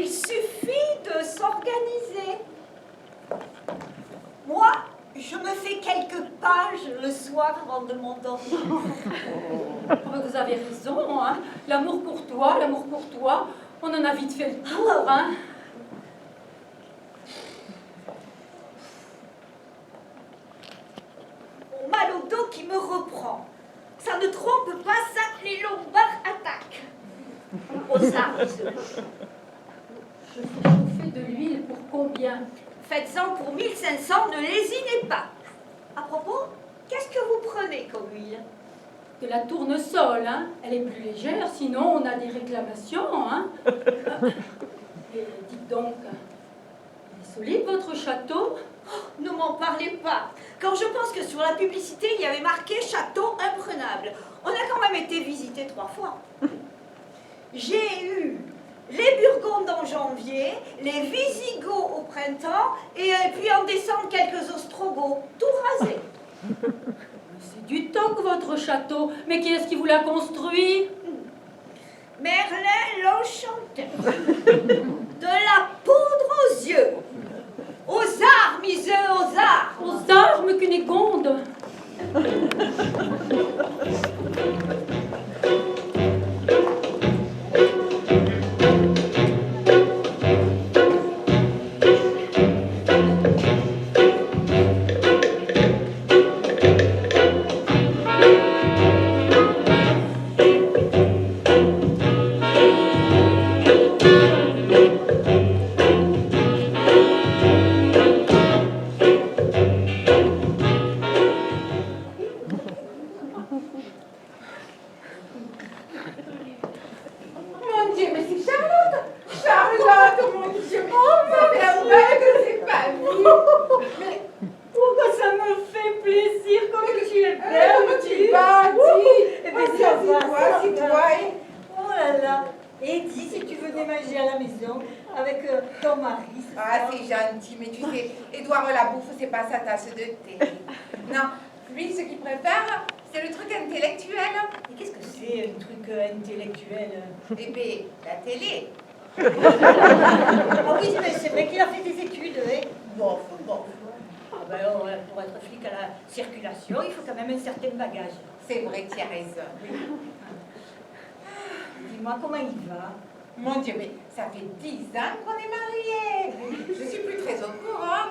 il suffit de s'organiser. Moi, je me fais quelques pages le soir avant de m'endormir. Vous avez raison, hein. L'amour courtois, on en a vite fait le tour, hein. Mon mal au dos qui me reprend. Ça ne trompe pas, ça, les lombards attaquent. Aux armes. Je fais chauffer de l'huile pour combien? Faites-en pour 1500, ne lésinez pas. À propos, qu'est-ce que vous prenez comme huile? De la tournesol, hein. Elle est plus légère, sinon on a des réclamations, hein. Et dites donc, il est solide votre château? Oh, ne m'en parlez pas. Quand je pense que sur la publicité, il y avait marqué château imprenable. On a quand même été visité 3 fois. J'ai eu les Burgondes en janvier, les Visigoths au printemps, et puis en décembre, quelques Ostrogoths, tout rasés. C'est du toc votre château, mais qui est-ce qui vous l'a construit? Merlin l'Enchanteur. De la poudre aux yeux. Aux armes, miseux, aux armes. Aux armes, Cunégonde. C'est pas sa tasse de thé. Non, lui, ce qu'il préfère, c'est le truc intellectuel. Et qu'est-ce que c'est, un truc intellectuel? Eh bien, la télé. Ah oui, c'est vrai qu'il a fait des études, hein. Bon. Ah ben, pour être flic à la circulation, il faut quand même un certain bagage. C'est vrai, tu as raison. Dis-moi, comment il va? Mon Dieu, mais ça fait 10 ans qu'on est mariés. Je suis plus très au courant.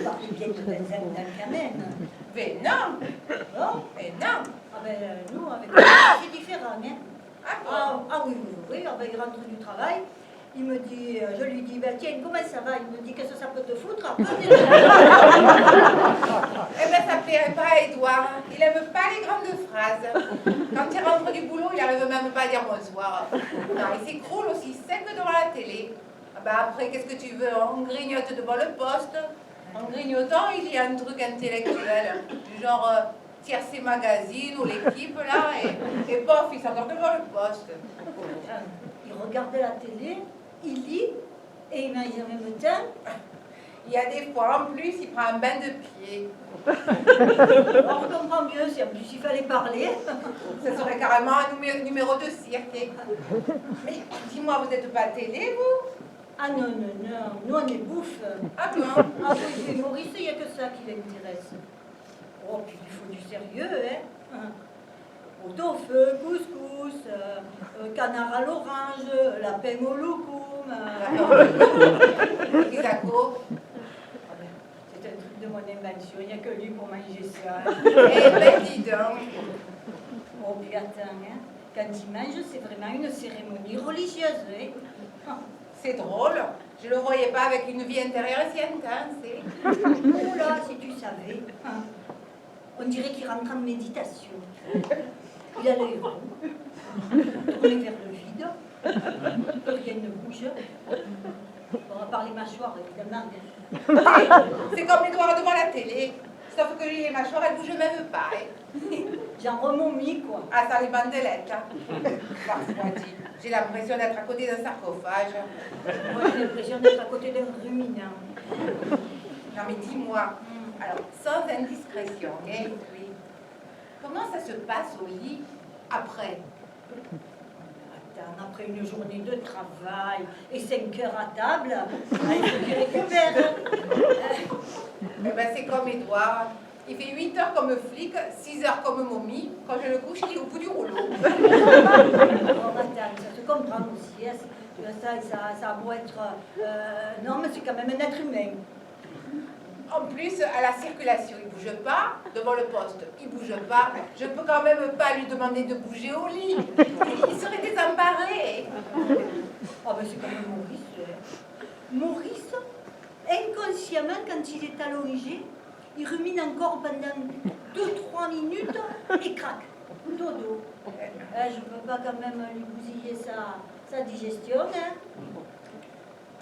Parlez bien de Benjamin quand même. Mais non. Oh, Mais non. Ah ben, nous, avec nous, c'est différent, hein. Ah bon? Ah oui. Ah ben, il rentre du travail. Il me dit, je lui dis, ben, tiens, comment ça va? Il me dit, qu'est-ce que ça peut te foutre? Après, Eh bien, ça plairait pas à Edouard. Il aime pas les grandes phrases. Quand il rentre du boulot, il arrive même pas à dire bonsoir. Non, il s'écroule aussi sec devant la télé. Ah ben, après, qu'est-ce que tu veux? On grignote devant le poste. En grignotant, il y a un truc intellectuel. Du genre Tiercé Magazine ou l'équipe, là. Et pof, il s'endort devant le poste. il regarde la télé, il lit, et il mange en même temps. Il y a des fois, en plus, il prend un bain de pied. On comprend mieux si en plus il fallait parler. Ça serait carrément un numéro de cirque. Mais dis-moi, vous n'êtes pas télé, vous? Ah non, nous on est bouffe. Ah bon? Ah oui, Maurice, il n'y a que ça qui l'intéresse. Oh, puis il faut du sérieux, hein. Pot au feu, couscous, canard à l'orange, lapin au loukoum. Isaco. C'est un truc de mon invention, il n'y a que lui pour manger ça. Eh ben, dis donc. Oh, puis attends, hein. Quand il mange, c'est vraiment une cérémonie religieuse, hein. C'est drôle. Je le voyais pas avec une vie intérieure si intense. Oh là, si tu savais. On dirait qu'il rentre en méditation. Il a l'œil rond, tourné vers le vide, rien ne bouge. On va parler mâchoire, évidemment. C'est comme Edouard devant la télé. Sauf que lui, les mâchoires, elles bougent même pas. Genre remomie, quoi. Ah, ça les bandelettes. Parfois, j'ai l'impression d'être à côté d'un sarcophage. Moi, j'ai l'impression d'être à côté d'un ruminant. Non, mais dis-moi, alors, sans indiscrétion, oui. Comment ça se passe au lit après? après une journée de travail et 5 heures à table, il faut qu'il récupère. Eh ben, c'est comme Édouard. Il fait 8 heures comme flic, 6 heures comme momie. Quand je le couche, il est au bout du rouleau. Oh, madame, ça se comprend aussi. Hein. Ça a beau être... non, mais c'est quand même un être humain. En plus, à la circulation, il bouge pas. Devant le poste, il bouge pas. Je peux quand même pas lui demander de bouger au lit. Il serait désemparé. Oh, mais c'est quand même Maurice. Maurice, inconsciemment, quand il est allongé, il rumine encore pendant 2-3 minutes et craque. Dodo. Je peux pas quand même lui bousiller sa digestion. Hein.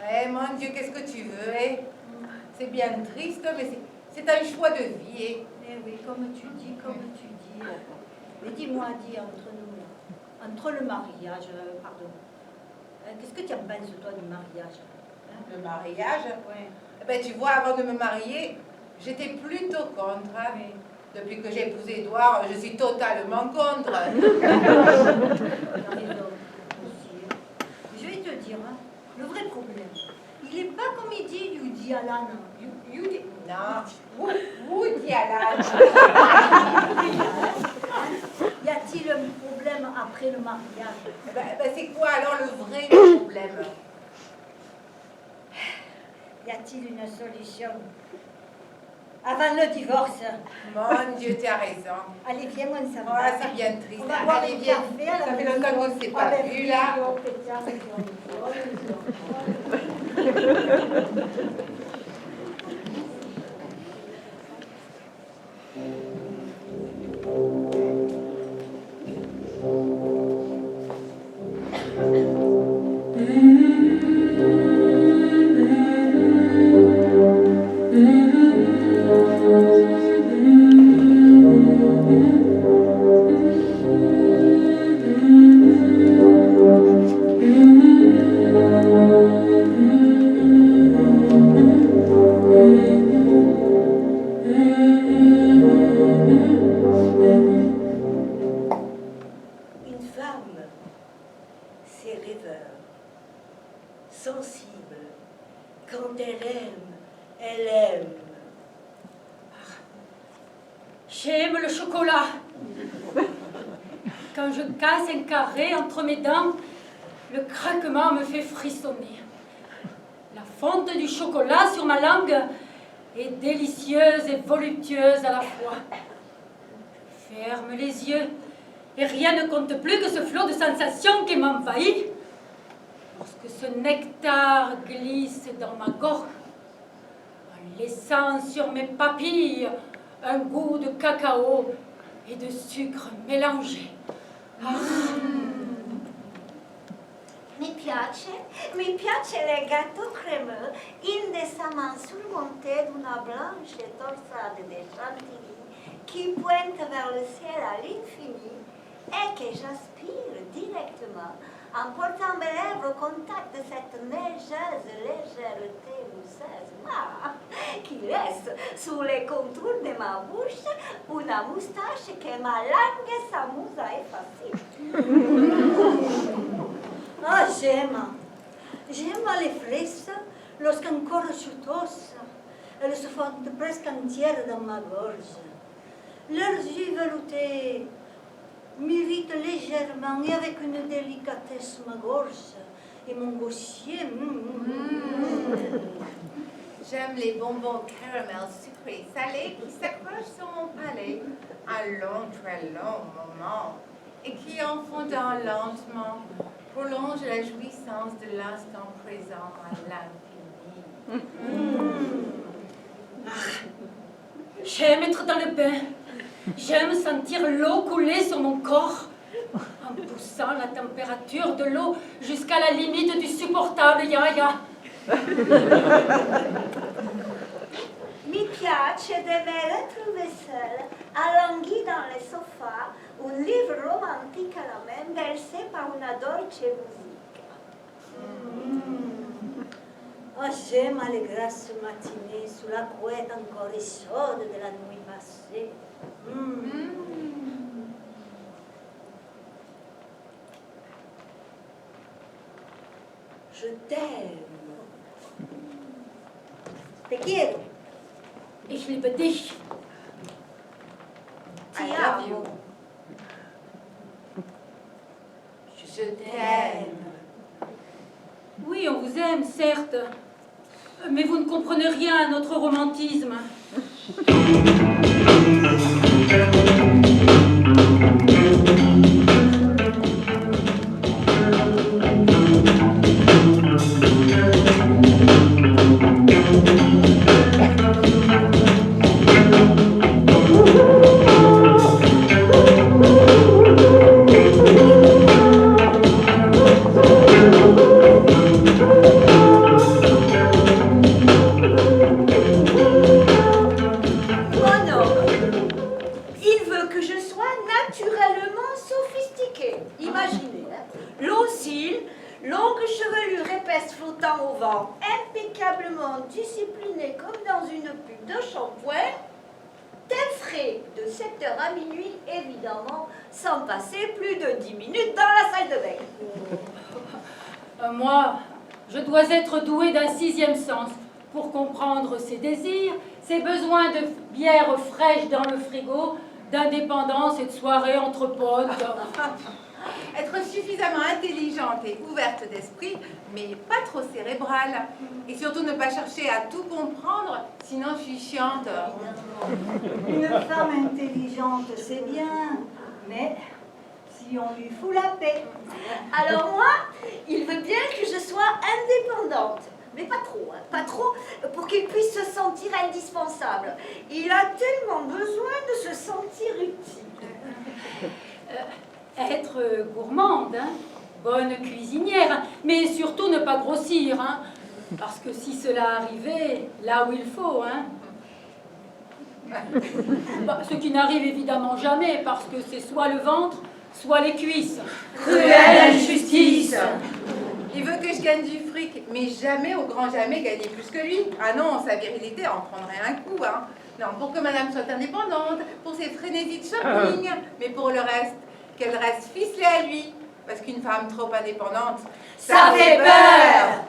Eh, mon Dieu, qu'est-ce que tu veux, hein? C'est bien triste, mais c'est un choix de vie. Eh? Eh oui, comme tu dis. Mais dis-moi, entre le mariage, pardon, qu'est-ce que tu en penses, toi, du mariage? Hein? Le mariage? Ouais. Eh ben, tu vois, avant de me marier, j'étais plutôt contre. Hein? Oui. Depuis que j'ai épousé Édouard, je suis totalement contre. T'as raison, aussi. Je vais te dire, hein, le vrai problème, il n'est pas comme il dit Woody Allen. Non, Woody Allen. Y a-t-il un problème après le mariage? Ben, c'est quoi alors le vrai problème? Y a-t-il une solution avant le divorce? Mon Dieu, tu as raison. Allez, viens, on s'en Oh, va. là, c'est bien triste. On va boire Allez, un viens. café à la Ça fait maison. longtemps qu'on ne s'est pas vu, là. Une femme, c'est rêveur, sensible. Quand elle aime. J'aime le chocolat. Quand je casse un carré entre mes dents, le craquement me fait frissonner. La fonte du chocolat sur ma langue est délicieuse et voluptueuse à la fois. Je ferme les yeux et rien ne compte plus que ce flot de sensations qui m'envahit. Lorsque ce nectar glisse dans ma gorge, en laissant sur mes papilles un goût de cacao et de sucre mélangé. Mi piace le gâteaux crémeux indécemment surmontés d'une blanche torsade de chantilly qui pointe vers le ciel à l'infini et que j'aspire directement en portant mes lèvres au contact de cette neigeuse légèreté mousseuse qui laisse sous les contours de ma bouche une moustache que ma langue s'amuse à effacer. Ah, j'aime les fraises lorsqu'encore chutos, elles se fondent presque entières dans ma gorge. Leurs yeux veloutés m'irritent légèrement et avec une délicatesse ma gorge et mon gaussier. J'aime les bonbons caramel sucrés salés qui s'accrochent sur mon palais un long, très long moment et qui, en fondant lentement, prolongent la jouissance de l'instant présent à l'infini. J'aime être dans le bain. J'aime sentir l'eau couler sur mon corps, en poussant la température de l'eau jusqu'à la limite du supportable yaya. Mi piace de me retrouver seule, allongée dans le sofa, un livre romantique à la main, bercé par une dolce musique. Oh, j'aime les grasses matinées sous la couette encore chaude de la nuit passée. Je t'aime. Te quiero. Ich liebe dich. Ti I love amo. you. Je t'aime. Oui, on vous aime, certes. Mais vous ne comprenez rien à notre romantisme. Mon homme, il veut que je sois naturellement sophistiquée. Imaginez, hein. Long cils, longue chevelure épaisse flottant au vent, impeccablement disciplinée comme dans une pub de shampoing, tel frais de 7h à minuit, évidemment, sans passer plus de 10 minutes dans la salle de bain. Moi, je dois être douée d'un 6e sens pour comprendre ses désirs, ses besoins de bière fraîche dans le frigo, d'indépendance et de soirée entre potes. Être suffisamment intelligente et ouverte d'esprit, mais pas trop cérébrale. Et surtout ne pas chercher à tout comprendre, sinon je suis chiante. Une femme intelligente, c'est bien, mais si on lui fout la paix. Alors moi, il veut bien que je sois indépendante. Mais pas trop, hein, pas trop, pour qu'il puisse se sentir indispensable. Il a tellement besoin de se sentir utile. Être gourmande, hein, bonne cuisinière, mais surtout ne pas grossir, hein, parce que si cela arrivait là où il faut, hein, ce qui n'arrive évidemment jamais, parce que c'est soit le ventre, soit les cuisses. Cruelle injustice. Il veut que je gagne du fric, mais jamais, au grand jamais, gagner plus que lui. Ah non, sa virilité en prendrait un coup, hein. Non, pour que madame soit indépendante, pour ses frénésies de shopping, mais pour le reste, qu'elle reste ficelée à lui. Parce qu'une femme trop indépendante, Ça fait peur.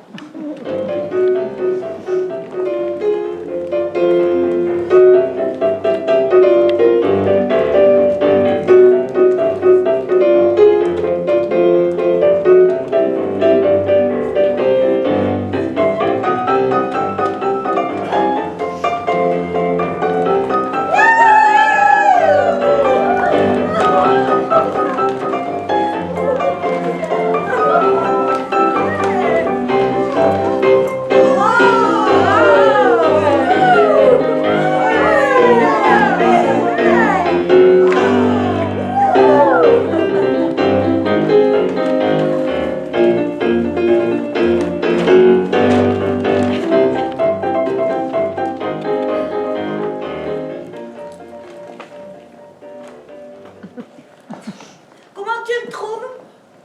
Comment tu le trouves?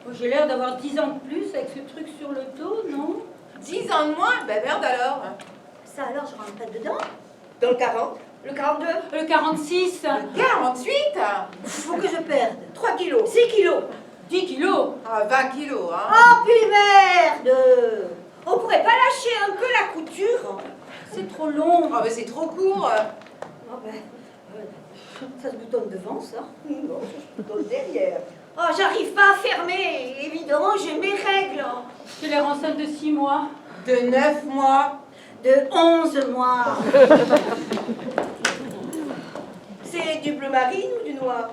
Oh, j'ai l'air d'avoir 10 ans de plus avec ce truc sur le dos, non? 10 ans de moins, ben merde alors. Ça alors, je rentre pas dedans. Dans le 40, Le 42? Le 46, 48 Faut que je perde. 3 kilos. 6 kilos. 10 kilos. Ah, 20 kilos, hein. Oh, puis merde! On pourrait pas lâcher un peu la couture? C'est trop long. Ah, ben c'est trop court. Oh ben, ça se boutonne devant, ça. Non, ça se boutonne derrière. Oh, j'arrive pas à fermer. Évidemment, j'ai mes règles. J'ai l'air enceinte de 6 mois. De 9 mois. De 11 mois. C'est du bleu marine ou du noir?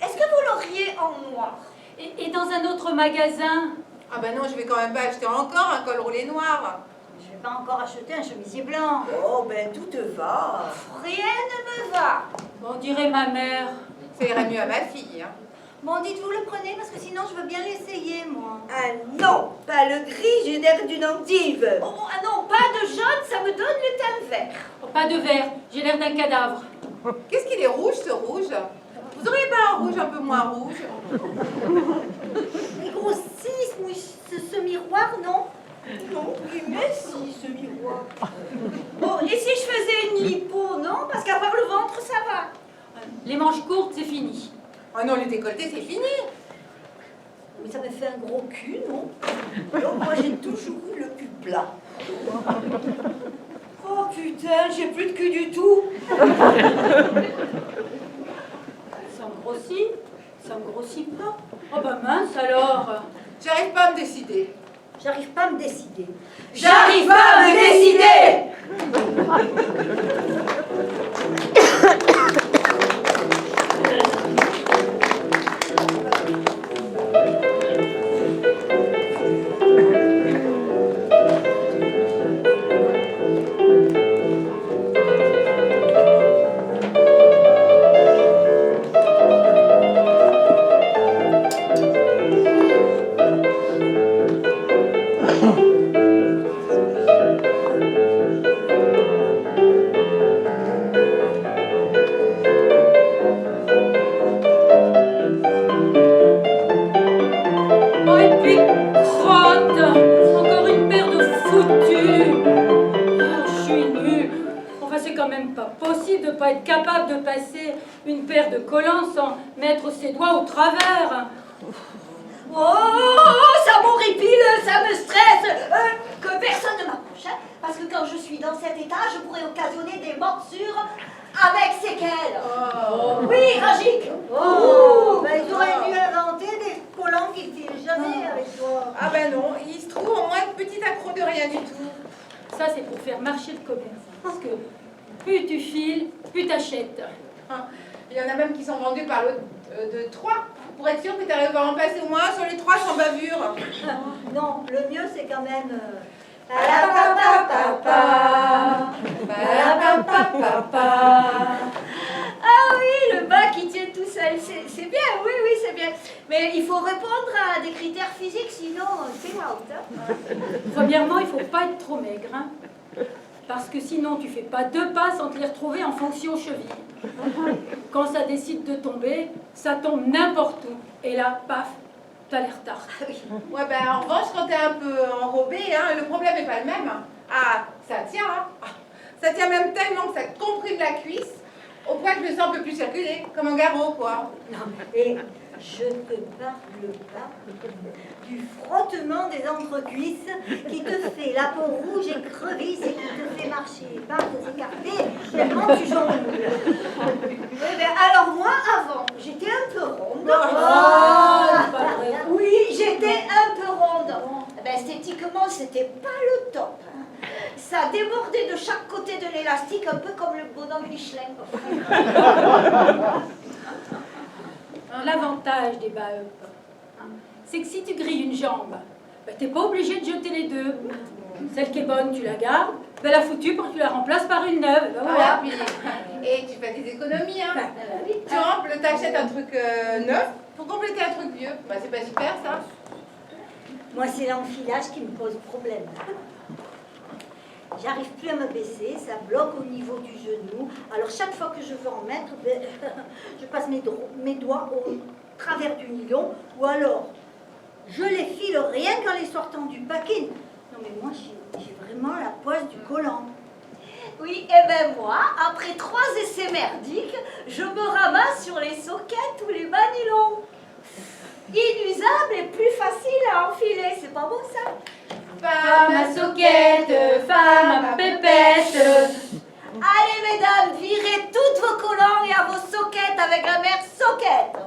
Est-ce que vous l'auriez en noir? Et dans un autre magasin, Ah ben non, je vais quand même pas acheter encore un col roulé noir. Je vais pas encore acheter un chemisier blanc. Oh, ben tout te va. Rien ne me va. on dirait ma mère. Ça irait mieux à ma fille, hein. Bon, dites-vous le prenez parce que sinon je veux bien l'essayer, moi. Ah non, pas le gris, j'ai l'air d'une endive. Oh, ah non, pas de jaune, ça me donne le teint vert. Oh, pas de verre, j'ai l'air d'un cadavre. Qu'est-ce qu'il est rouge, ce rouge? Vous auriez pas un rouge un peu moins rouge? Il grossit, oui, ce miroir, non? Non, mais si, ce miroir. Bon, et si je faisais une lipo, non? Parce qu'avoir le ventre, ça va. Les manches courtes, c'est fini. Ah non, le décolleté, c'est fini. Mais ça me fait un gros cul, non? Donc moi j'ai toujours eu le cul plat. Oh putain, j'ai plus de cul du tout. Ça me grossit pas. Oh bah mince alors. J'arrive pas à me décider. J'arrive pas à me décider. J'arrive pas à me décider. Oh et puis crotte. Encore une paire de foutus. Oh, je suis nulle. Enfin, c'est quand même pas possible de pas être capable de passer une paire de collants sans mettre ses doigts au travers. Oh, ça m'horripile, ça me stresse. Que personne ne m'approche, hein, parce que quand je suis dans cet état, je pourrais occasionner des morsures avec séquelles. Oh. Oui, Rajik. Oh, ben ils auraient dû inventer des collants qui ne filent jamais avec toi. Ah ben non, il se trouve au moins une petite accro de rien du tout. Ça, c'est pour faire marcher le commerce. Parce que plus tu files, plus t'achètes. Hein. Il y en a même qui sont vendus par l'autre de 3 pour être sûr que tu arrives à remplacer au moins sur les 3 sans bavure. Non, le mieux c'est quand même. Ah oui, le bas qui tient tout seul, c'est bien, oui, c'est bien. Mais il faut répondre à des critères physiques, sinon c'est out. Hein. Premièrement, il faut pas être trop maigre. Hein, parce que sinon, tu fais pas 2 pas sans te les retrouver en fonction cheville. Quand ça décide de tomber, ça tombe n'importe où. Et là, paf, t'as l'air tard. Ouais, ben en revanche, quand t'es un peu enrobé, hein, le problème n'est pas le même. Ah, ça tient, hein. Ah, ça tient même tellement que ça te comprime la cuisse, au point que le sang ne peut plus circuler, comme un garrot, quoi. Non, et je te parle pas du frottement des entrecuisses qui te fait la peau rouge et crevisse et qui te fait marcher par tes écartés tellement tu jongles. Oui, ben alors moi, avant, j'étais un peu ronde. c'est pas vrai. Oui, j'étais un peu ronde. Eh ben, esthétiquement, c'était pas le top. Ça débordait de chaque côté de l'élastique, un peu comme le bonhomme Michelin. L'avantage des bas up, hein, c'est que si tu grilles une jambe, ben, t'es pas obligé de jeter les 2. Celle qui est bonne, tu la gardes. Ben, la foutue, tu la remplaces par une neuve. Ben, Voilà, voilà. puis, et tu fais des économies, hein. Ben, Tu rentres, t'achètes un truc neuf pour compléter un truc vieux. Bah, c'est pas super, ça. Moi, c'est l'enfilage qui me pose problème. J'arrive plus à me baisser, ça bloque au niveau du genou. Alors chaque fois que je veux en mettre, ben, je passe mes doigts au travers du nylon, ou alors je les file rien qu'en les sortant du paquet. Non mais moi j'ai vraiment la poisse du collant. oui, et ben moi, après 3 essais merdiques, je me ramasse sur les soquettes ou les manilons. Inusable et plus facile à enfiler, c'est pas beau ça? Femme à soquette, femme à pépette. Allez mesdames, virez toutes vos collants et à vos soquettes avec la mère soquette.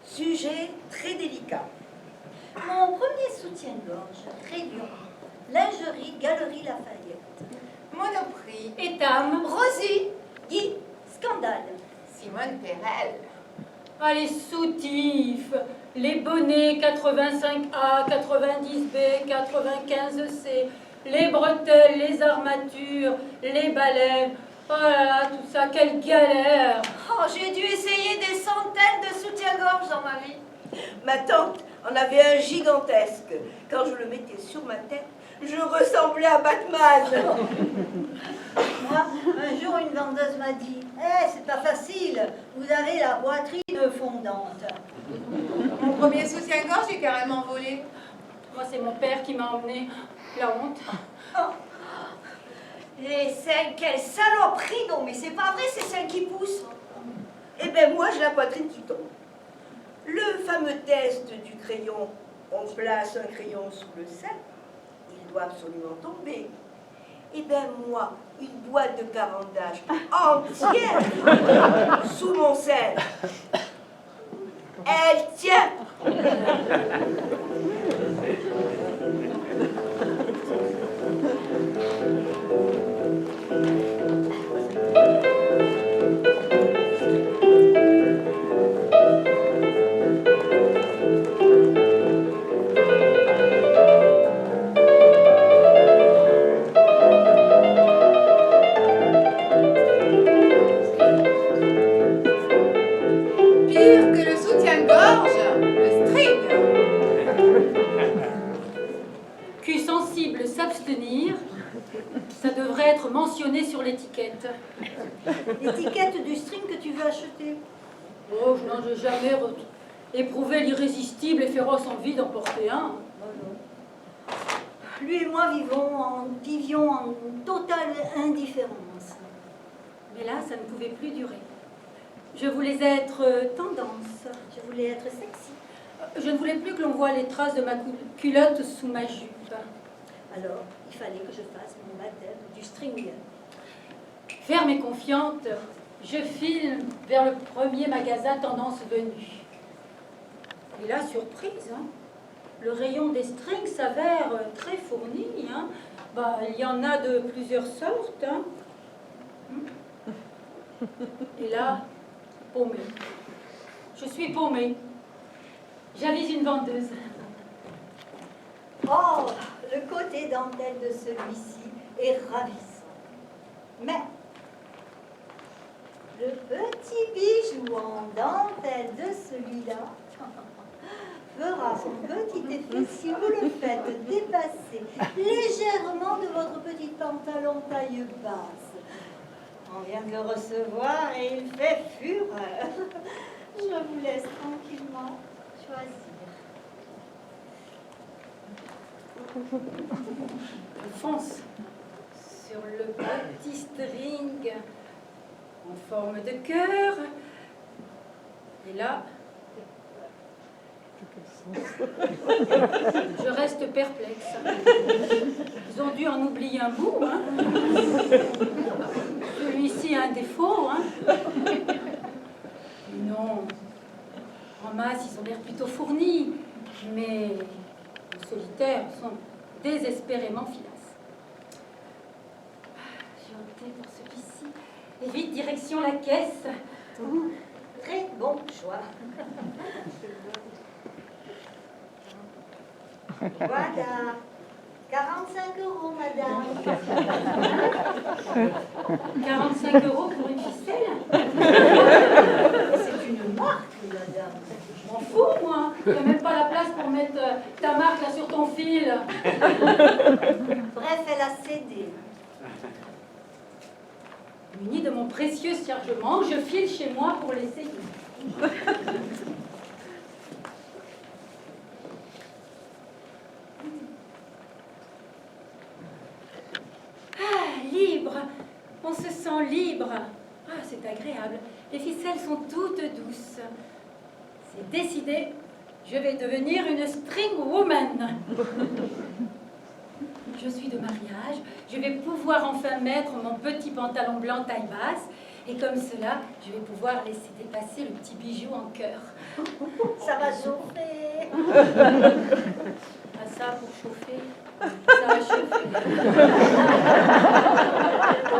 Sujet très délicat. Mon premier soutien-gorge, Rayon, lingerie, Galerie Lafayette. Monoprix. Etam. Rosie, Guy, scandale. Simone Perel. Ah, les soutifs, les bonnets 85A, 90B, 95C, les bretelles, les armatures, les baleines. Oh là là, tout ça, quelle galère! oh, j'ai dû essayer des centaines de soutiens-gorge dans ma vie. Ma tante en avait un gigantesque. Quand je le mettais sur ma tête, je ressemblais à Batman. Moi, un jour, une vendeuse m'a dit « Eh, c'est pas facile, vous avez la poitrine fondante. » Mon premier soutien-gorge est carrément volé. Moi, c'est mon père qui m'a emmené. La honte. Oh. Les seins, quelle saloperie! Non, mais c'est pas vrai, ces seins qui poussent. Eh bien, moi, j'ai la poitrine qui tombe. Le fameux test du crayon, on place un crayon sous le sein, il doit absolument tomber. Eh bien, moi, une boîte de carandages entière sous mon sein, elle tient. Pire que le soutien-gorge, le string. Cul sensible s'abstenir, ça devrait être mentionné sur l'étiquette. L'étiquette du string que tu veux acheter. Oh, je n'en ai jamais éprouvé l'irrésistible et féroce envie d'en porter un. Lui et moi vivions en totale indifférence. Mais là, ça ne pouvait plus durer. Je voulais être tendance. Je voulais être sexy. Je ne voulais plus que l'on voie les traces de ma culotte sous ma jupe. Alors, il fallait que je fasse mon baptême du string. Ferme et confiante, je file vers le premier magasin tendance venu. Et là, surprise, hein, le rayon des strings s'avère très fourni. Hein. Bah, il y en a de plusieurs sortes. Hein. Et là, paumée. Je suis paumée. J'avise une vendeuse. Oh, le côté dentelle de celui-ci est ravissant. Mais le petit bijou en dentelle de celui-là fera son petit effet si vous le faites dépasser légèrement de votre petit pantalon taille basse. On vient de le recevoir et il fait fureur. Je vous laisse tranquillement choisir. Je fonce sur le petit string en forme de cœur. Et là, je reste perplexe. Ils ont dû en oublier un bout. Hein. Celui-ci a un défaut. Hein. Non, en masse, ils ont l'air plutôt fournis, mais les solitaires sont désespérément filasses. J'ai opté pour celui-ci. Et vite, direction la caisse. Très bon choix. Voilà. 45 € madame. 45 € pour une ficelle? C'est une marque, madame. Je m'en fous, moi. Il n'y a même pas la place pour mettre ta marque là sur ton fil. Bref, elle a cédé. Muni de mon précieux chargement, je file chez moi pour l'essayer. Ah, libre. On se sent libre. Ah, c'est agréable. Les ficelles sont toutes douces. C'est décidé. Je vais devenir une string woman. Je suis de mariage. Je vais pouvoir enfin mettre mon petit pantalon blanc taille basse. Et comme cela, je vais pouvoir laisser dépasser le petit bijou en cœur. Ça va chauffer. Ah, ça, pour chauffer, ça va chauffer. Au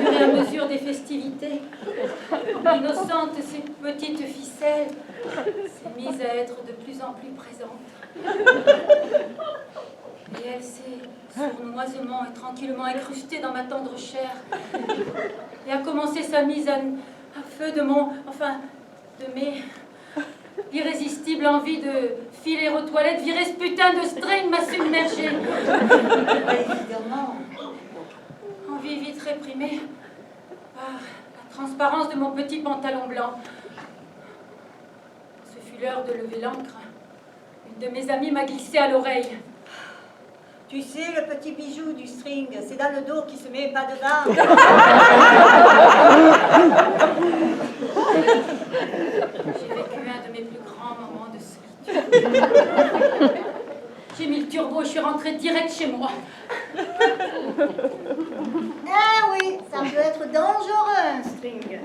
fur et à mesure des festivités, innocente, cette petite ficelle s'est mise à être de plus en plus présente. Et elle s'est sournoisement et tranquillement incrustée dans ma tendre chair et a commencé sa mise à feu de mes L'irrésistible envie de filer aux toilettes, virer ce putain de string m'a submergée. Évidemment. Envie vite réprimée par la transparence de mon petit pantalon blanc. Ce fut l'heure de lever l'ancre. Une de mes amies m'a glissé à l'oreille. Tu sais, le petit bijou du string, c'est dans le dos qui se met pas dedans. J'ai vécu un de mes plus grands moments de solitude. J'ai mis le turbo et je suis rentrée direct chez moi. Ah oui, ça peut être dangereux, un string.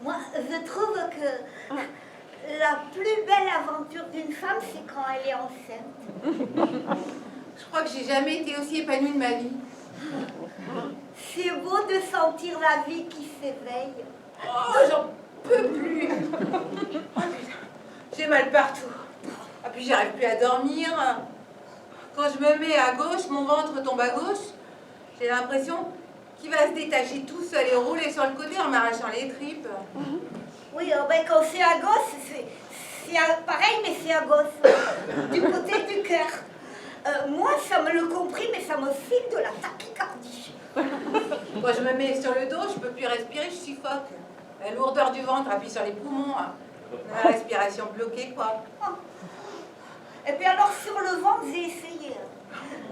Moi, je trouve que la plus belle aventure d'une femme, c'est quand elle est enceinte. Je crois que j'ai jamais été aussi épanouie de ma vie. C'est beau de sentir la vie qui s'éveille. Oh, j'en peux plus. Oh, putain. J'ai mal partout. Ah, puis j'arrive plus à dormir. Quand je me mets à gauche, mon ventre tombe à gauche. J'ai l'impression qu'il va se détacher tout seul et rouler sur le côté en m'arrachant les tripes. Oui, ben, quand c'est à gauche, c'est pareil, mais c'est à gauche. Du côté du cœur. Moi, ça me le compris, mais ça me file de la tachycardie. Quand je me mets sur le dos, je peux plus respirer, je suffoque. La lourdeur du ventre appuie sur les poumons. La respiration bloquée, quoi. Et puis alors, sur le ventre, j'ai essayé.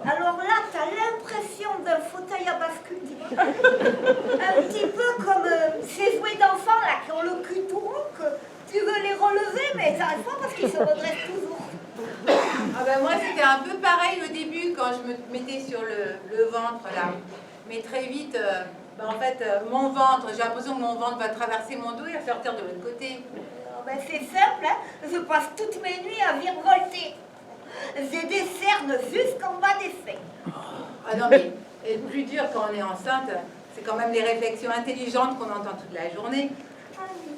Alors là, t'as l'impression d'un fauteuil à basculer. Un petit peu comme ces jouets d'enfants là qui ont le cul tout rond, que tu veux les relever, mais t'arrives pas parce qu'ils se redressent toujours. Ah ben moi, c'était un peu pareil au début quand je me mettais sur le ventre là. Mais très vite, en fait, mon ventre, j'ai l'impression que mon ventre va traverser mon dos et va sortir de l'autre côté. Ben, c'est simple, hein. Je passe toutes mes nuits à virevolter. J'ai des cernes jusqu'en bas des seins. Ah non, mais le plus dur quand on est enceinte, c'est quand même les réflexions intelligentes qu'on entend toute la journée. Ah oui.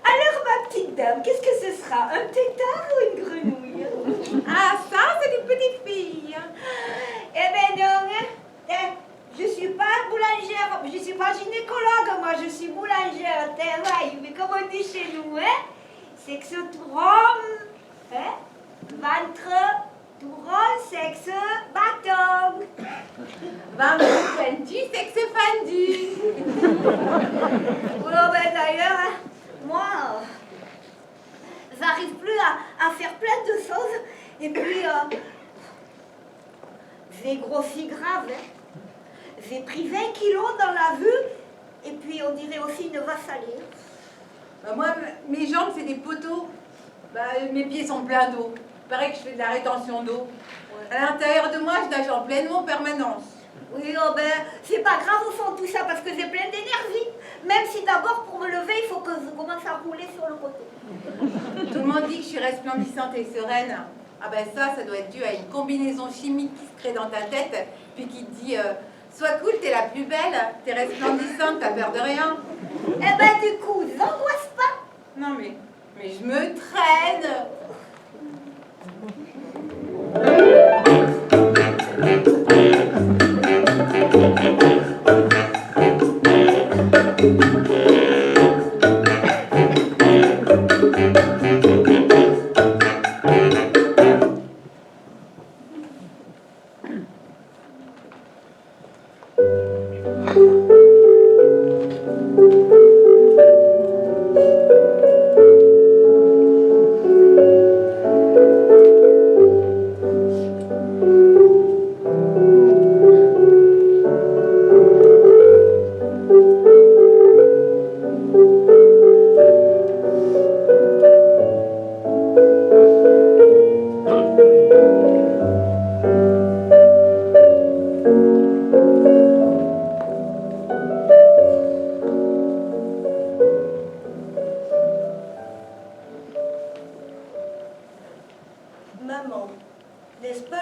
Alors, ma petite dame, qu'est-ce que ce sera? Un tétard ou une grenouille? Ah, ça, c'est des petites filles. Eh ben non, hein. Je suis pas boulangère, je suis pas gynécologue, moi je suis boulangère, mais comme on dit chez nous, hein? Sexe tout rond, hein? Ventre tout rond, sexe bâton. Ventre fendu, sexe fendu. Oh ben d'ailleurs, hein, moi, j'arrive plus à faire plein de choses, et puis j'ai grossi grave, hein. J'ai pris 20 kilos dans la vue, et puis on dirait aussi une vache à lait. Bah moi, mes jambes, c'est des poteaux. Bah, mes pieds sont pleins d'eau. Il paraît que je fais de la rétention d'eau. À l'intérieur de moi, je nage en pleine eau en permanence. Oui, oh ben, c'est pas grave au fond tout ça, parce que j'ai plein d'énergie. Même si d'abord, pour me lever, il faut que je commence à rouler sur le côté. Tout le monde dit que je suis resplendissante et sereine. Ah ben ça doit être dû à une combinaison chimique qui se crée dans ta tête, puis qui te dit sois cool, t'es la plus belle, t'es resplendissante, t'as peur de rien. Eh ben du coup, j'angoisse pas. Non mais je me traîne.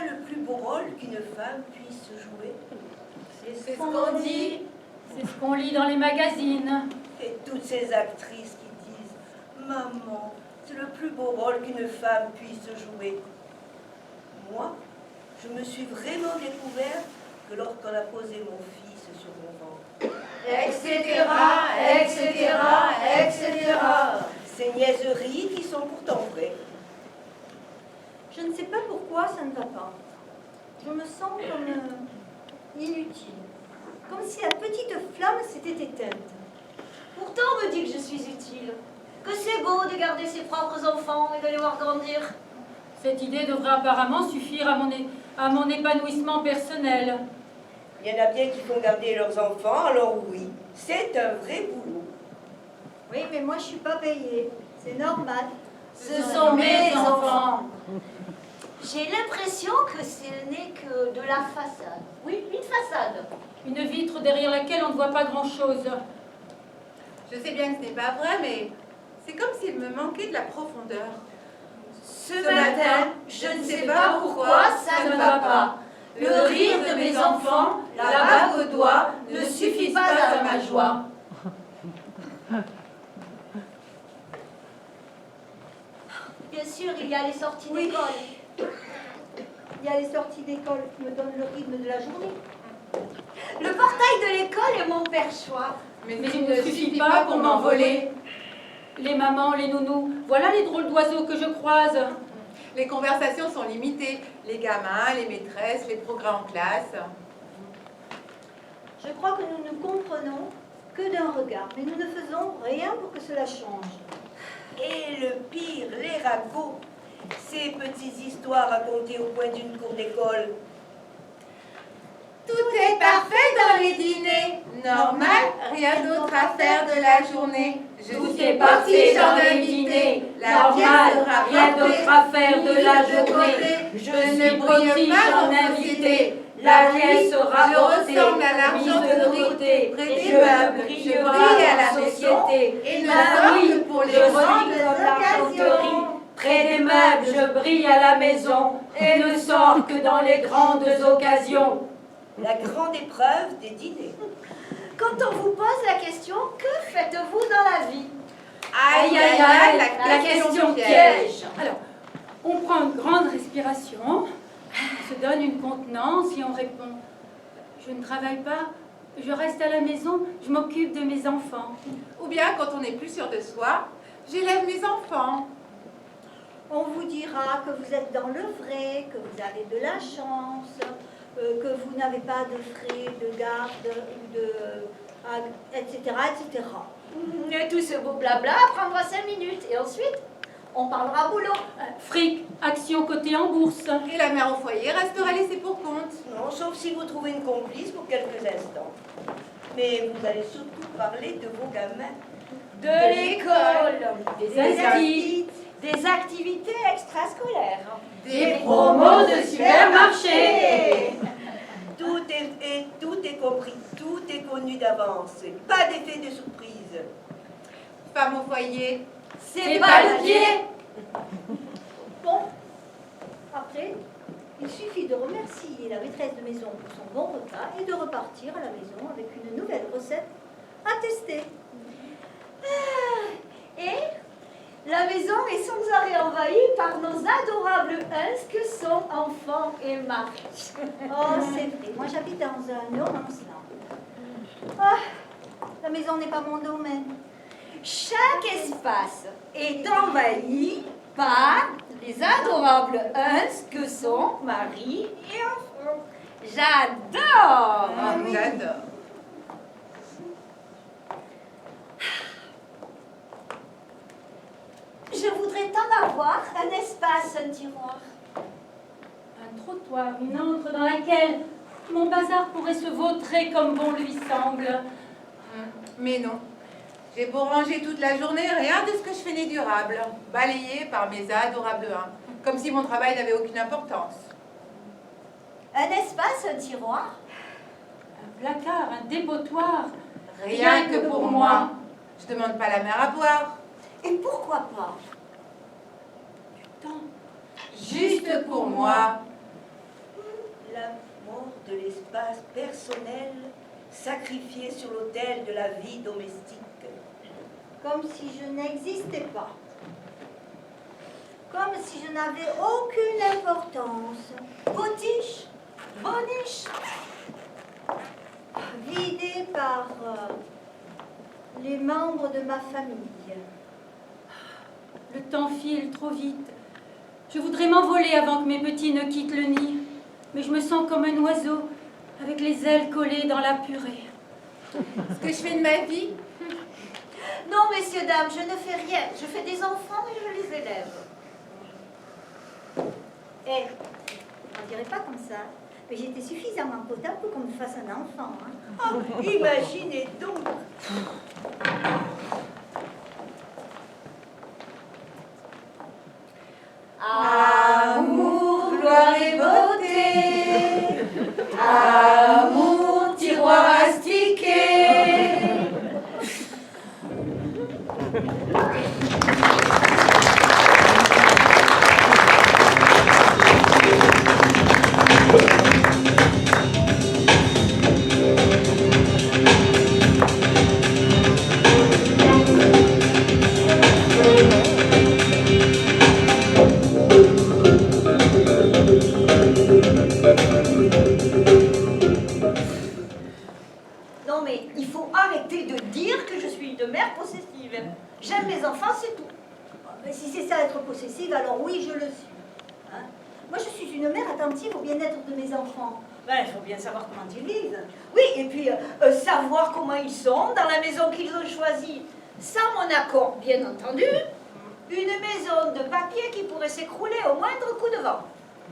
le plus beau rôle qu'une femme puisse jouer? C'est ce qu'on dit. C'est ce qu'on lit dans les magazines. Et toutes ces actrices qui disent « Maman, c'est le plus beau rôle qu'une femme puisse jouer. » Moi, je me suis vraiment découvert que lorsqu'on a posé mon fils sur mon ventre. Etc., etc., etc. Ces niaiseries qui sont pourtant vraies. Je ne sais pas pourquoi ça ne va pas. Je me sens comme inutile. Comme si la petite flamme s'était éteinte. Pourtant, on me dit que je suis utile. Que c'est beau de garder ses propres enfants et de les voir grandir. Cette idée devrait apparemment suffire à mon épanouissement personnel. Il y en a bien qui font garder leurs enfants, alors oui, c'est un vrai boulot. Oui, mais moi je suis pas payée. C'est normal. Ce sont mes enfants. J'ai l'impression que ce n'est que de la façade. Oui, une façade. Une vitre derrière laquelle on ne voit pas grand-chose. Je sais bien que ce n'est pas vrai, mais c'est comme s'il me manquait de la profondeur. Ce matin, je ne sais pas pourquoi ça ne va pas. Le rire de mes enfants, la bague au doigt, ne suffit pas à ma joie. Bien sûr, il y a les sorties Oui. d'école. Il y a les sorties d'école qui me donnent le rythme de la journée. Le portail de l'école est mon perchoir. Mais il ne suffit pas pour m'envoler. Les mamans, les nounous, voilà les drôles d'oiseaux que je croise. Les conversations sont limitées. Les gamins, les maîtresses, les progrès en classe. Je crois que nous ne comprenons que d'un regard, mais nous ne faisons rien pour que cela change. Et le pire, les ragots, ces petites histoires racontées au coin d'une cour d'école. Tout est parfait dans les dîners. Normal, rien d'autre à faire de la journée. Tout est parfait dans les dîners. Normal, rien d'autre à faire de la journée. Je suis potiche en invité. La pièce sera portée, Je ressemble à mise l'argent de côté. près des Je meubles. brille Je à brille à la la société. et ne Ben sors oui, que pour les je grandes brille comme l'argenterie. Près des meubles, je brille à la maison et ne sors que dans les grandes occasions. La grande épreuve des dîners. Quand on vous pose la question, que faites-vous dans la vie? Aïe, aïe, aïe, la question piège. Alors, on prend une grande respiration, on se donne une contenance et on répond. Je ne travaille pas, je reste à la maison, je m'occupe de mes enfants. Ou bien, quand on n'est plus sûr de soi, j'élève mes enfants. On vous dira que vous êtes dans le vrai, que vous avez de la chance, que vous n'avez pas de frais de garde, etc., etc. Et tout ce beau blabla prendra 5 minutes. Et ensuite, on parlera boulot. Fric, action cotée en bourse. Et la mère au foyer restera laissée pour compte. Non, sauf si vous trouvez une complice pour quelques instants. Mais vous allez surtout parler de vos gamins. De l'école. Des Des activités extrascolaires. Des promos de supermarché. Tout est compris, tout est connu d'avance. Pas d'effet de surprise. Femme au foyer. C'est pas le pied. Bon, après, il suffit de remercier la maîtresse de maison pour son bon repas et de repartir à la maison avec une nouvelle recette à tester. Et la maison est sans arrêt envahie par nos adorables uns que sont enfants et mari. Oh, c'est vrai, moi j'habite dans un no man's land. Ah, la maison n'est pas mon domaine. Chaque espace est envahi par les adorables uns que sont mari et enfants. J'adore! J'adore. Je voudrais tant avoir un espace, un tiroir. Un trottoir, une antre dans laquelle mon bazar pourrait se vautrer comme bon lui semble. Mais non. J'ai beau ranger toute la journée, rien de ce que je fais n'est durable. Balayé par mes adorables uns. Comme si mon travail n'avait aucune importance. Un espace, un tiroir. Un placard, un dépotoir. Rien que pour moi. Je demande pas la mer à boire. Et pourquoi pas? Tant. Juste pour moi. espace personnel sacrifié sur l'autel de la vie domestique. Comme si je n'existais pas. Comme si je n'avais aucune importance. Potiche, boniche. Vidée par les membres de ma famille. Le temps file trop vite. Je voudrais m'envoler avant que mes petits ne quittent le nid. Mais je me sens comme un oiseau, avec les ailes collées dans la purée. Ce que je fais de ma vie, Non, messieurs, dames, je ne fais rien. Je fais des enfants et je les élève. Eh, on dirait pas comme ça. Mais j'étais suffisamment potable pour qu'on me fasse un enfant. Hein. Ah, imaginez donc. Amour, gloire et beauté. Amour, tiroir astiqué. Non mais il faut arrêter de dire que je suis une mère possessive. J'aime mes enfants, c'est tout. Mais si c'est ça être possessive, alors oui, je le suis. Hein. Moi, je suis une mère attentive au bien-être de mes enfants. Ben, il faut bien savoir comment ils vivent. Oui, et puis savoir comment ils sont dans la maison qu'ils ont choisie. Sans mon accord, bien entendu. Une maison de papier qui pourrait s'écrouler au moindre coup de vent.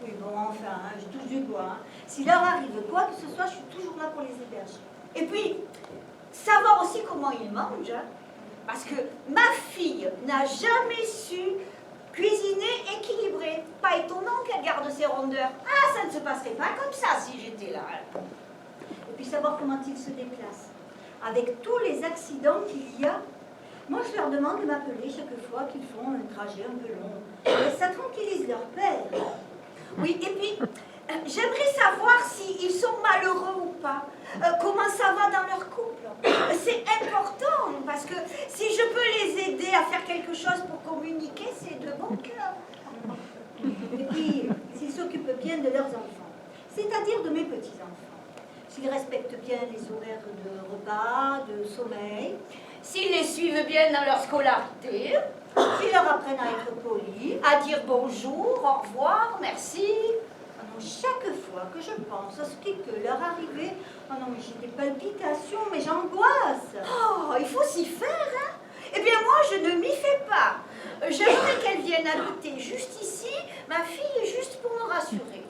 Oui, bon, enfin, hein, je touche du bois. Hein. Si leur arrive quoi que ce soit, je suis toujours là pour les héberger. Et puis, savoir aussi comment ils mangent. Hein. Parce que ma fille n'a jamais su cuisiner équilibré. Pas étonnant qu'elle garde ses rondeurs. Ah, ça ne se passerait pas comme ça si j'étais là. Et puis savoir comment ils se déplacent. Avec tous les accidents qu'il y a, moi je leur demande de m'appeler chaque fois qu'ils font un trajet un peu long. Et ça tranquillise leur père. Oui, et puis, j'aimerais savoir s'ils sont malheureux ou pas. Comment ça va dans leur couple. C'est important, parce que si je peux les aider à faire quelque chose pour communiquer, c'est de bon cœur. Et puis, s'ils s'occupent bien de leurs enfants, c'est-à-dire de mes petits-enfants, s'ils respectent bien les horaires de repas, de sommeil, S'ils les suivent bien dans leur scolarité, s'ils leur apprennent à être polis, à dire bonjour, au revoir, merci. alors, chaque fois que je pense à ce qui peut leur arriver, oh non, mais j'ai des palpitations, mais j'angoisse. Oh, il faut s'y faire, hein. Eh bien, moi, je ne m'y fais pas. J'aimerais qu'elle vienne habiter juste ici, ma fille, juste pour me rassurer.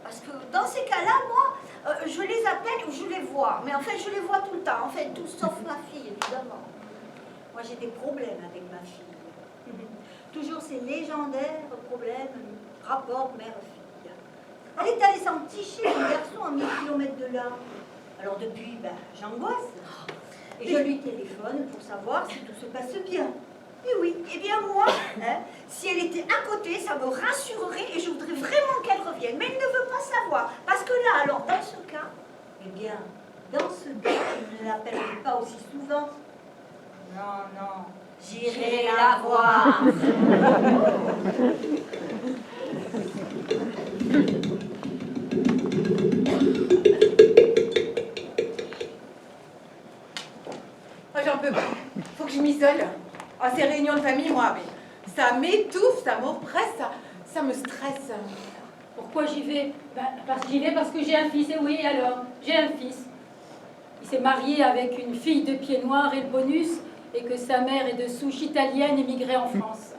Parce que dans ces cas-là, moi, je les appelle ou je les vois. Mais en fait, je les vois tout le temps. En fait, tout sauf ma fille, évidemment. Moi, j'ai des problèmes avec ma fille. Toujours ces légendaires problèmes, rapport mère-fille. Elle est allée s'enticher un garçon à 1000 km de là. Alors depuis, ben, j'angoisse. Et je lui téléphone pour savoir si tout se passe bien. Et oui, eh bien moi, hein, si elle était à côté, ça me rassurerait et je voudrais vraiment qu'elle revienne. Mais elle ne veut pas savoir. Parce que là, alors, dans ce cas, Eh bien, dans ce cas, je ne l'appellerai pas aussi souvent. Non, non, j'irai la voir. moi j'en peux pas. Faut que je m'isole. Ah, ces réunions de famille, moi, mais ça m'étouffe, ça m'oppresse, ça me stresse. Pourquoi j'y vais? J'y vais parce que j'ai un fils, et oui, alors, j'ai un fils. Il s'est marié avec une fille de pied noir et le bonus, et que sa mère est de souche italienne émigrée en France.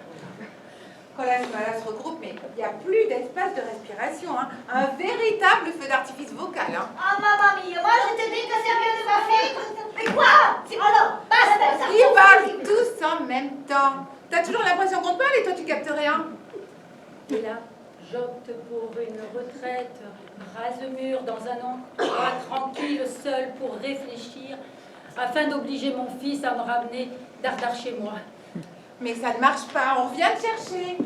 Quand la smala se regroupe, mais il n'y a plus d'espace de respiration, hein. Un véritable feu d'artifice vocal, hein. Ah, maman mia, moi je te dis que c'est bien de ma fille. Mais quoi? Alors, basta, ça Ils parlent tous en même temps. T'as toujours l'impression qu'on parle et toi tu captes rien. Et là, j'opte pour une retraite rase-mur dans un endroit tranquille, seul pour réfléchir, afin d'obliger mon fils à me ramener dardard chez moi. Mais ça ne marche pas, on vient te chercher.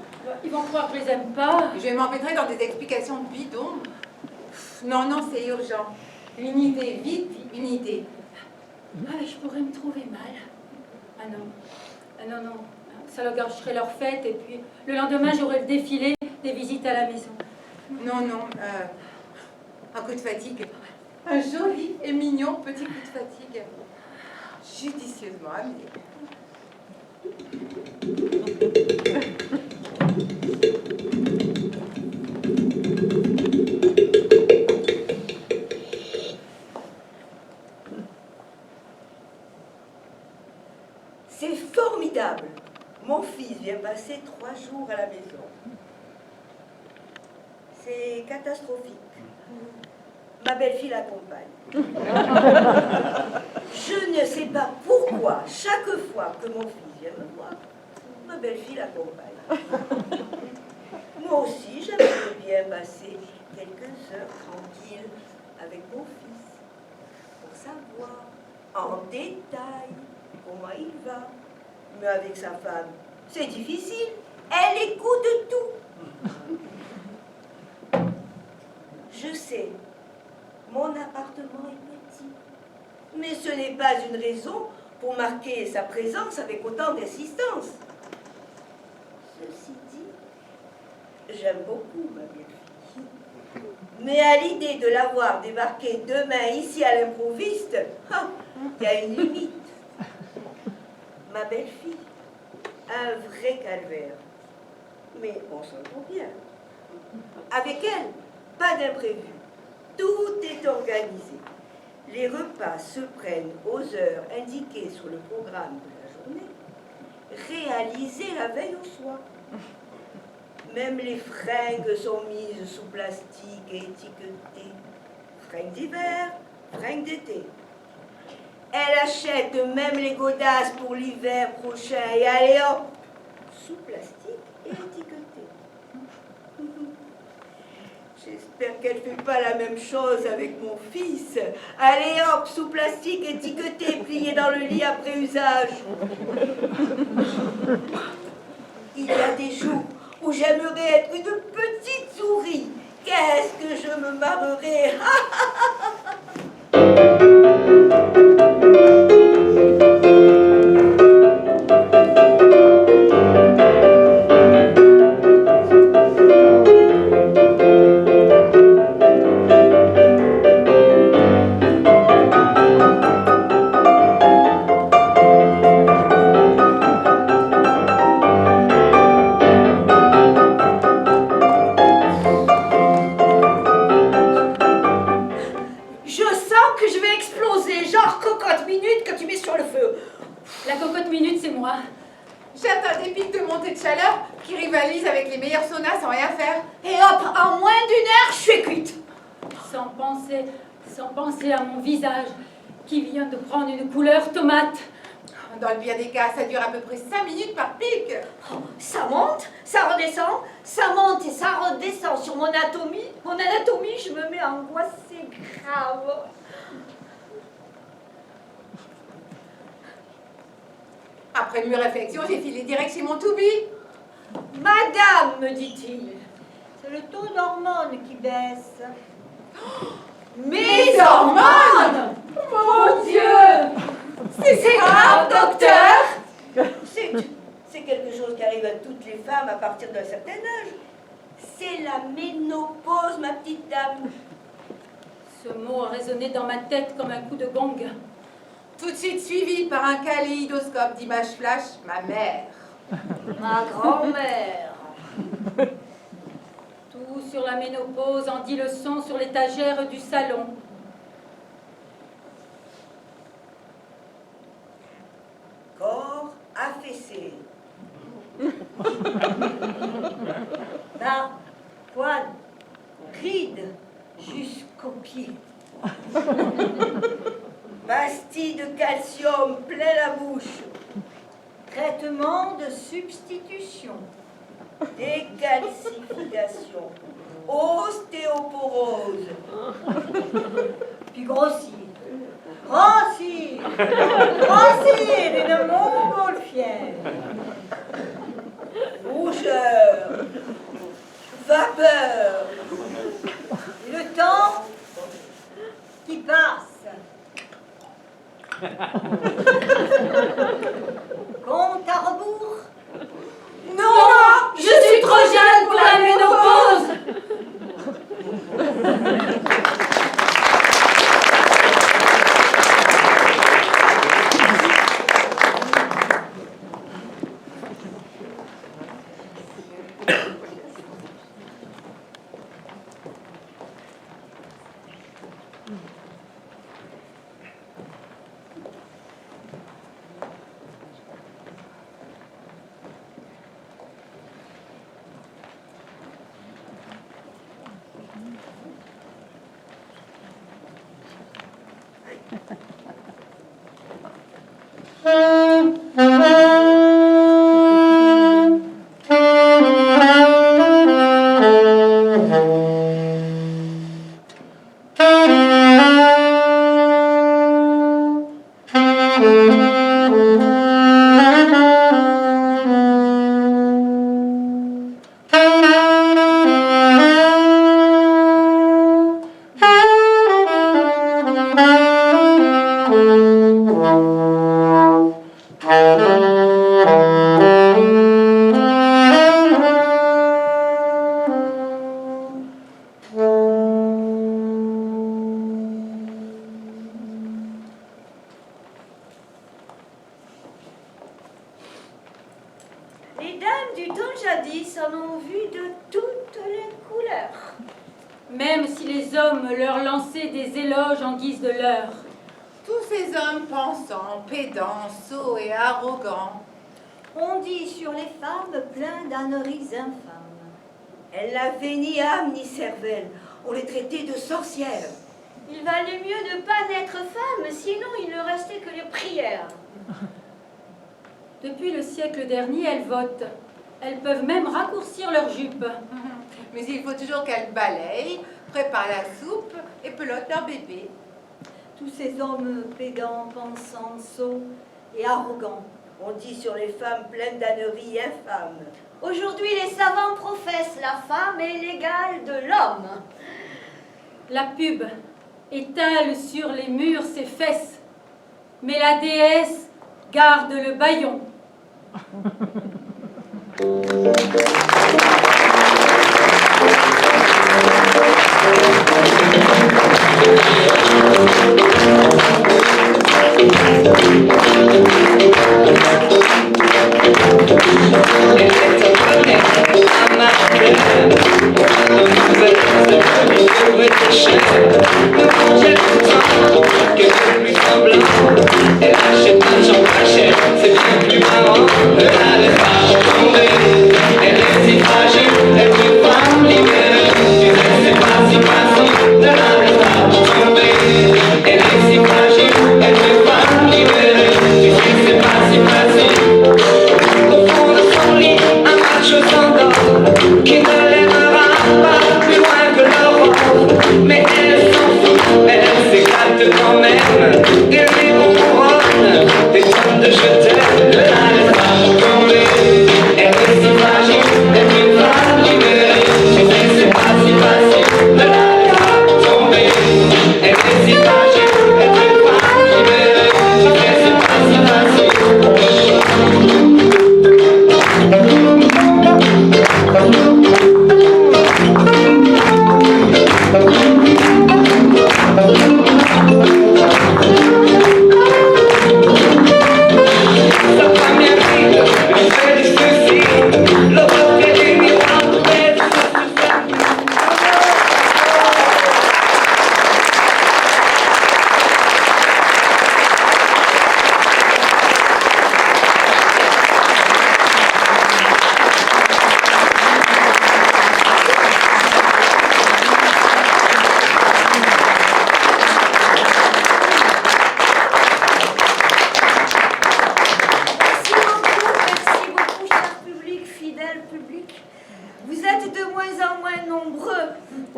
Ils vont croire que je les aime pas. Je m'embêterai dans des explications bidons. Non, non, c'est urgent. Une idée, vite, une idée. Ah, mais je pourrais me trouver mal. Ah non. Ah non, non. Ça leur gâcherait leur fête et puis le lendemain, j'aurais le défilé des visites à la maison. Non, non, un coup de fatigue. Un joli et mignon petit coup de fatigue. Judicieusement amené. C'est formidable. Mon fils vient passer 3 jours à la maison. C'est catastrophique. Ma belle-fille l'accompagne. Je ne sais pas pourquoi, chaque fois que mon fils vient me voir, ma belle-fille l'accompagne. Moi aussi, j'aimerais bien passer quelques heures tranquilles avec mon fils pour savoir en détail comment il va. Mais avec sa femme, c'est difficile. Elle écoute tout. Je sais, mon appartement est petit. Mais ce n'est pas une raison pour marquer sa présence avec autant d'insistance. Ceci dit, j'aime beaucoup ma belle-fille. Mais à l'idée de la voir débarquer demain ici à l'improviste, il y a une limite. Ma belle-fille, un vrai calvaire. Mais on s'entend bien. Avec elle, pas d'imprévu. Tout est organisé. Les repas se prennent aux heures indiquées sur le programme de la journée, réalisées la veille au soir. Même les fringues sont mises sous plastique et étiquetées. Fringues d'hiver, fringues d'été. Elle achète même les godasses pour l'hiver prochain et allez hop, sous plastique et étiquetées. J'espère qu'elle ne fait pas la même chose avec mon fils. Allez hop, sous plastique étiqueté, plié dans le lit après usage. Il y a des jours où j'aimerais être une petite souris. Qu'est-ce que je me marrerais. La cocotte minute, c'est moi. J'attends des pics de montée de chaleur qui rivalisent avec les meilleurs saunas sans rien faire. Et hop, en moins d'une heure, je suis cuite. Sans penser à mon visage qui vient de prendre une couleur tomate. Dans le pire des cas, ça dure à peu près 5 minutes par pic. Oh, ça monte, ça redescend, ça monte et ça redescend sur mon anatomie. Mon anatomie, je me mets angoissée grave. Après une réflexion, j'ai filé direct chez mon Toubi. Madame, me dit-il. C'est le taux d'hormones qui baisse. Mes hormones! Mon Dieu! C'est grave, docteur! C'est quelque chose qui arrive à toutes les femmes à partir d'un certain âge. C'est la ménopause, ma petite dame. Ce mot a résonné dans ma tête comme un coup de gong. Tout de suite suivi par un kaléidoscope d'images flash, ma mère. Ma grand-mère. Tout sur la ménopause en dit leçon sur l'étagère du salon. Corps affaissé. Là, poils, rides, jusqu'aux pieds. Pastille de calcium plein la bouche. Traitement de substitution. Décalcification. Ostéoporose. Puis grossir. Grossir. Grossir une montgolfière. Rougeur. Vapeur. Et le temps Les dames du temps jadis en ont vu de toutes les couleurs. Même si les hommes leur lançaient des éloges en guise de leurre. Tous ces hommes pensants, pédants, sots et arrogants. On dit sur les femmes plein d'âneries infâmes. Elles n'avaient ni âme ni cervelle. On les traitait de sorcières. Il valait mieux ne pas naître femme, sinon il ne restait que les prières. Depuis le siècle dernier, elles votent. Elles peuvent même raccourcir leurs jupes. Mais il faut toujours qu'elles balayent, préparent la soupe et pelotent leur bébé. Tous ces hommes pédants, pensants, sots et arrogants. On dit sur les femmes pleines d'âneries infâmes. Aujourd'hui, les savants professent la femme est l'égale de l'homme. La pub étale sur les murs ses fesses, mais la déesse garde le bâillon.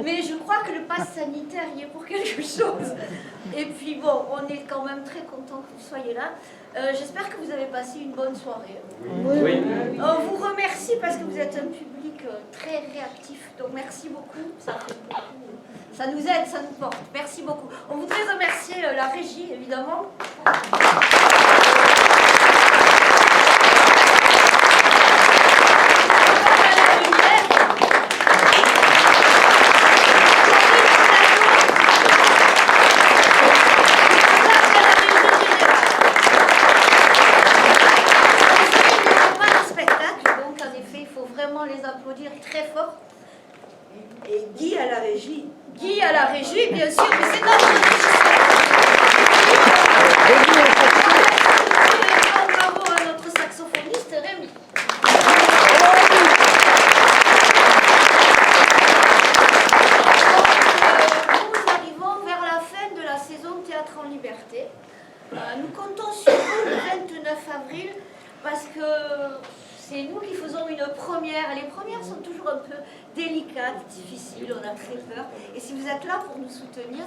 Mais je crois que le pass sanitaire y est pour quelque chose. Et puis bon, on est quand même très content que vous soyez là. J'espère que vous avez passé une bonne soirée. Oui. On vous remercie parce que vous êtes un public très réactif. Donc merci beaucoup. Ça fait beaucoup. Ça nous aide, ça nous porte. Merci beaucoup. On voudrait remercier la régie, évidemment. vraiment les applaudir très fort. Et Guy à la régie. Guy à la régie, bien sûr, mais c'est notre régisseur. Bravo à notre saxophoniste Rémi. Nous arrivons vers la fin de la saison Théâtre en Liberté. Nous comptons sur vous le 29 avril parce que c'est nous qui faisons une première. Les premières sont toujours un peu délicates, difficiles, on a très peur. Et si vous êtes là pour nous soutenir,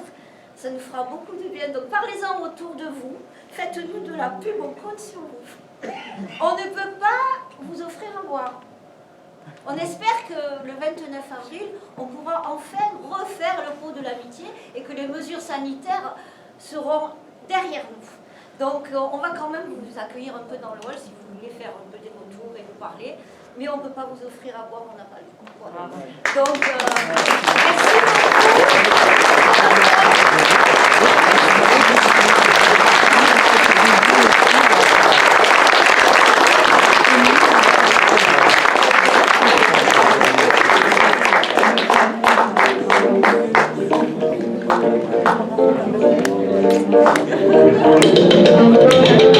ça nous fera beaucoup de bien. Donc parlez-en autour de vous, faites-nous de la pub, on compte sur vous. On ne peut pas vous offrir à boire. On espère que le 29 avril, on pourra enfin refaire le pot de l'amitié et que les mesures sanitaires seront derrière nous. Donc on va quand même vous accueillir un peu dans le hall si vous voulez faire un peu des retours et nous parler. Mais on ne peut pas vous offrir à boire, on n'a pas le temps. Voilà. Donc merci beaucoup.